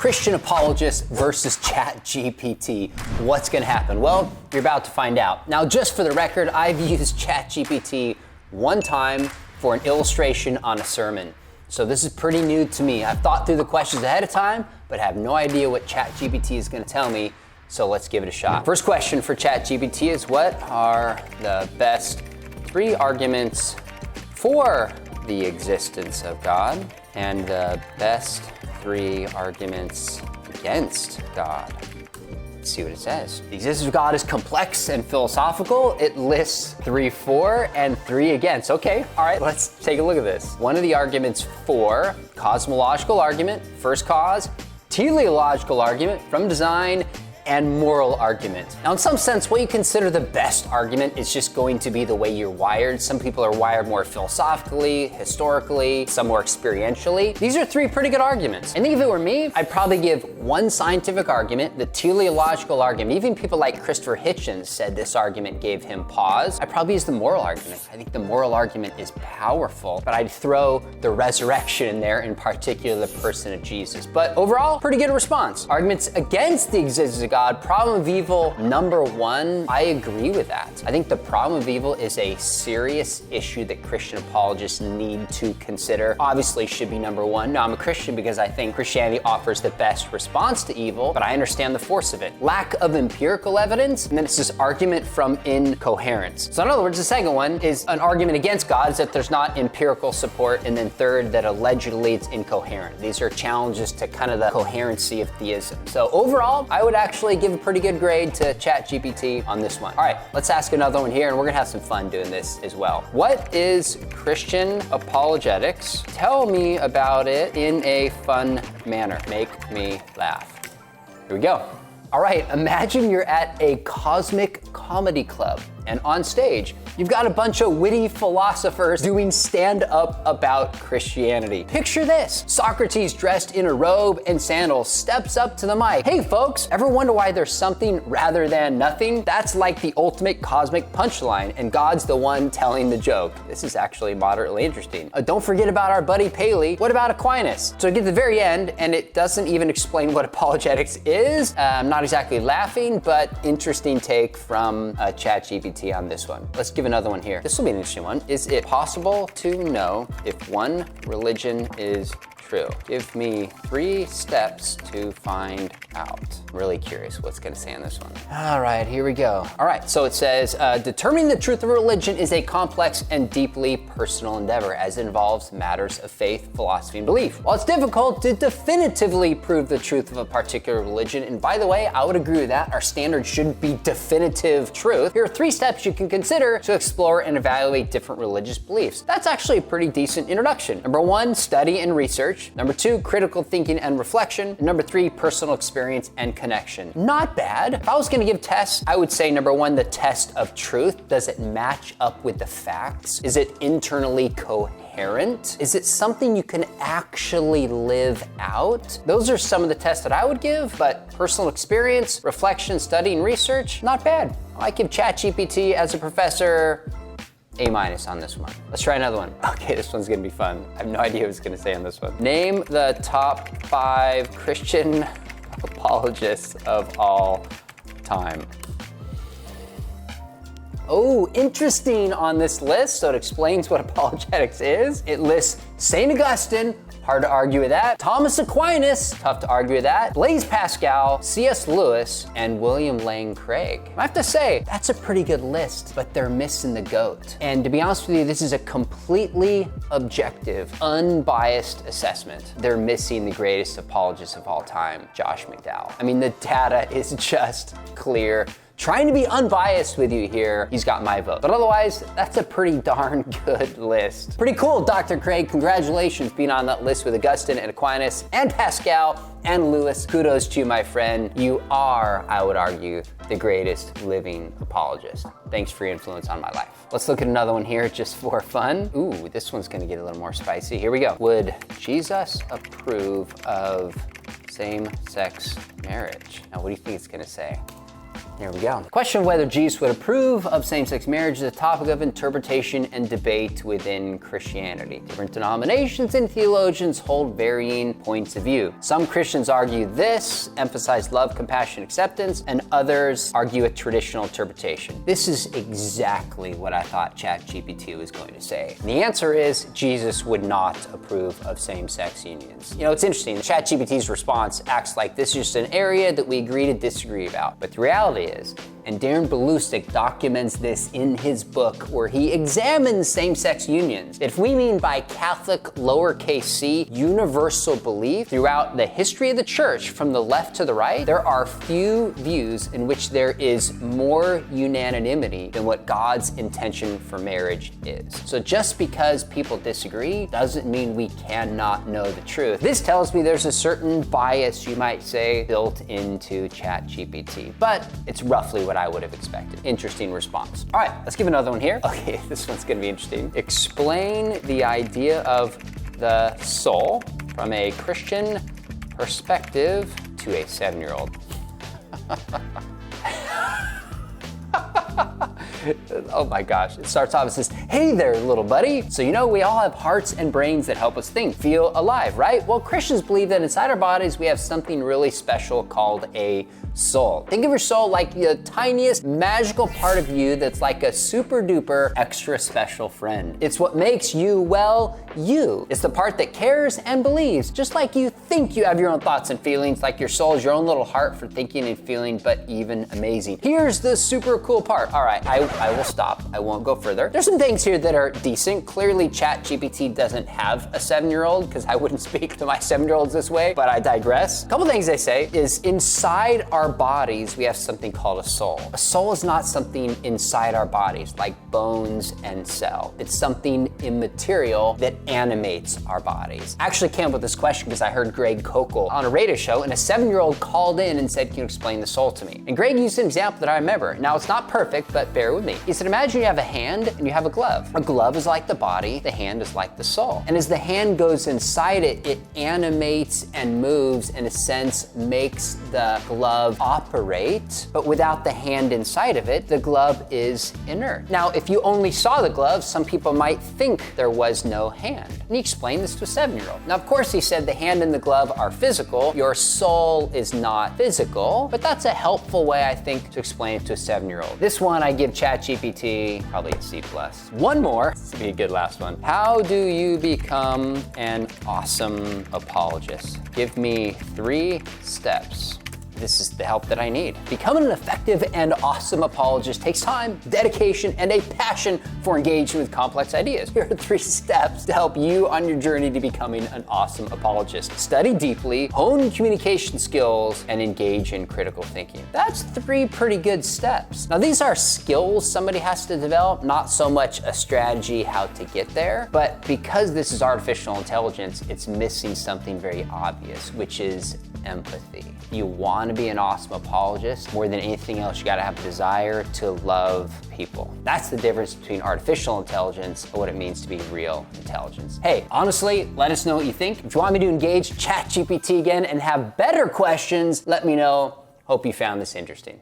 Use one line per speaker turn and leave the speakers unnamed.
Christian Apologist versus ChatGPT. What's gonna happen? Well, you're about to find out. Now, just for the record, I've used ChatGPT one time for an illustration on a sermon. So this is pretty new to me. I've thought through the questions ahead of time, but have no idea what ChatGPT is gonna tell me. So let's give it a shot. First question for ChatGPT is, what are the best 3 arguments for the existence of God and the best 3 arguments against God? Let's see what it says. The existence of God is complex and philosophical. It lists 3 for and 3 against. Okay, all right, let's take a look at this. One of the arguments for: cosmological argument, first cause; teleological argument, from design; and moral argument. Now, in some sense, what you consider the best argument is just going to be the way you're wired. Some people are wired more philosophically, historically, some more experientially. These are 3 pretty good arguments. I think if it were me, I'd probably give 1 scientific argument, the teleological argument. Even people like Christopher Hitchens said this argument gave him pause. I'd probably use the moral argument. I think the moral argument is powerful, but I'd throw the resurrection in there, in particular the person of Jesus. But overall, pretty good response. Arguments against the existence of God, problem of evil, number 1, I agree with that. I think the problem of evil is a serious issue that Christian apologists need to consider. Obviously should be number 1. Now, I'm a Christian because I think Christianity offers the best response to evil, but I understand the force of it. Lack of empirical evidence, and then it's this argument from incoherence. So in other words, the second one is an argument against God, is that there's not empirical support, and then third, that allegedly it's incoherent. These are challenges to kind of the coherency of theism. So overall, I would actually give a pretty good grade to ChatGPT on this one. All right, let's ask another one here, and we're gonna have some fun doing this as well. What is Christian apologetics? Tell me about it in a fun manner. Make me laugh. Here we go. All right, imagine you're at a cosmic comedy club, and on stage, you've got a bunch of witty philosophers doing stand-up about Christianity. Picture this: Socrates, dressed in a robe and sandals, steps up to the mic. Hey folks, ever wonder why there's something rather than nothing? That's like the ultimate cosmic punchline, and God's the one telling the joke. This is actually moderately interesting. Don't forget about our buddy Paley. What about Aquinas? So I get to the very end, and it doesn't even explain what apologetics is. I'm not exactly laughing, but interesting take from ChatGPT on this one. Let's give another one here. This will be an interesting one. Is it possible to know if one religion is true? Give me 3 steps to find out. I'm really curious what's gonna say on this one. All right, here we go. All right, so it says, determining the truth of a religion is a complex and deeply personal endeavor, as it involves matters of faith, philosophy, and belief. While it's difficult to definitively prove the truth of a particular religion, and by the way, I would agree with that, our standard shouldn't be definitive truth. Here are 3 steps you can consider to explore and evaluate different religious beliefs. That's actually a pretty decent introduction. Number 1, study and research. Number 2, critical thinking and reflection. And number 3, personal experience and connection. Not bad. If I was gonna give tests, I would say number 1, the test of truth. Does it match up with the facts? Is it internally coherent? Is it something you can actually live out? Those are some of the tests that I would give, but personal experience, reflection, study, and research, not bad. I give ChatGPT as a professor A- on this one. Let's try another one. Okay, this one's gonna be fun. I have no idea what it's gonna say on this one. Name the top 5 Christian apologists of all time. Oh, interesting on this list. So it explains what apologetics is. It lists St. Augustine, hard to argue with that. Thomas Aquinas, tough to argue with that. Blaise Pascal, C.S. Lewis, and William Lane Craig. I have to say, that's a pretty good list, but they're missing the GOAT. And to be honest with you, this is a completely objective, unbiased assessment. They're missing the greatest apologist of all time, Josh McDowell. I mean, the data is just clear. Trying to be unbiased with you here, he's got my vote. But otherwise, that's a pretty darn good list. Pretty cool, Dr. Craig. Congratulations being on that list with Augustine and Aquinas and Pascal and Lewis. Kudos to you, my friend. You are, I would argue, the greatest living apologist. Thanks for your influence on my life. Let's look at another one here just for fun. Ooh, this one's gonna get a little more spicy. Here we go. Would Jesus approve of same-sex marriage? Now, what do you think it's gonna say? There we go. The question of whether Jesus would approve of same-sex marriage is a topic of interpretation and debate within Christianity. Different denominations and theologians hold varying points of view. Some Christians argue this, emphasize love, compassion, acceptance, and others argue a traditional interpretation. This is exactly what I thought ChatGPT was going to say. And the answer is Jesus would not approve of same-sex unions. You know, it's interesting. ChatGPT's response acts like this is just an area that we agree to disagree about. But the reality is, and Darren Belustic documents this in his book where he examines same-sex unions. If we mean by Catholic lowercase c universal belief throughout the history of the church from the left to the right, there are few views in which there is more unanimity than what God's intention for marriage is. So just because people disagree doesn't mean we cannot know the truth. This tells me there's a certain bias, you might say, built into ChatGPT, but it's roughly what I would have expected. Interesting response. All right, let's give another one here. Okay, this one's gonna be interesting. Explain the idea of the soul from a Christian perspective to a 7-year-old. Oh my gosh. It starts off and says, hey there, little buddy. So you know we all have hearts and brains that help us think, feel alive, right? Well, Christians believe that inside our bodies we have something really special called a soul. Think of your soul like the tiniest magical part of you that's like a super duper extra special friend. It's what makes you, well, you. It's the part that cares and believes, just like you think you have your own thoughts and feelings, like your soul is your own little heart for thinking and feeling, but even amazing. Here's the super cool part. All right, I will stop. I won't go further. There's some things here that are decent. Clearly, ChatGPT doesn't have a 7-year-old because I wouldn't speak to my 7-year-olds this way, but I digress. A couple things they say is inside our bodies, we have something called a soul. A soul is not something inside our bodies like bones and cell. It's something immaterial that animates our bodies. I actually came up with this question because I heard Greg Kokel on a radio show, and a 7-year-old called in and said, can you explain the soul to me? And Greg used an example that I remember. Now, it's not perfect, but bear with me. He said, imagine you have a hand and you have a glove. A glove is like the body, the hand is like the soul. And as the hand goes inside it, it animates and moves, in a sense, makes the glove operate, but without the hand inside of it, the glove is inert. Now, if you only saw the glove, some people might think there was no hand. And he explained this to a 7-year-old. Now, of course, he said the hand and the glove are physical. Your soul is not physical, but that's a helpful way, I think, to explain it to a 7-year-old. This one, I give ChatGPT probably a C+. One more, this will be a good last one. How do you become an awesome apologist? Give me 3 steps. This is the help that I need. Becoming an effective and awesome apologist takes time, dedication, and a passion for engaging with complex ideas. Here are 3 steps to help you on your journey to becoming an awesome apologist. Study deeply, hone communication skills, and engage in critical thinking. That's 3 pretty good steps. Now, these are skills somebody has to develop, not so much a strategy how to get there, but because this is artificial intelligence, it's missing something very obvious, which is empathy. You want to be an awesome apologist, more than anything else, you got to have a desire to love people. That's the difference between artificial intelligence and what it means to be real intelligence. Hey, honestly, let us know what you think. If you want me to engage ChatGPT again and have better questions, let me know. Hope you found this interesting.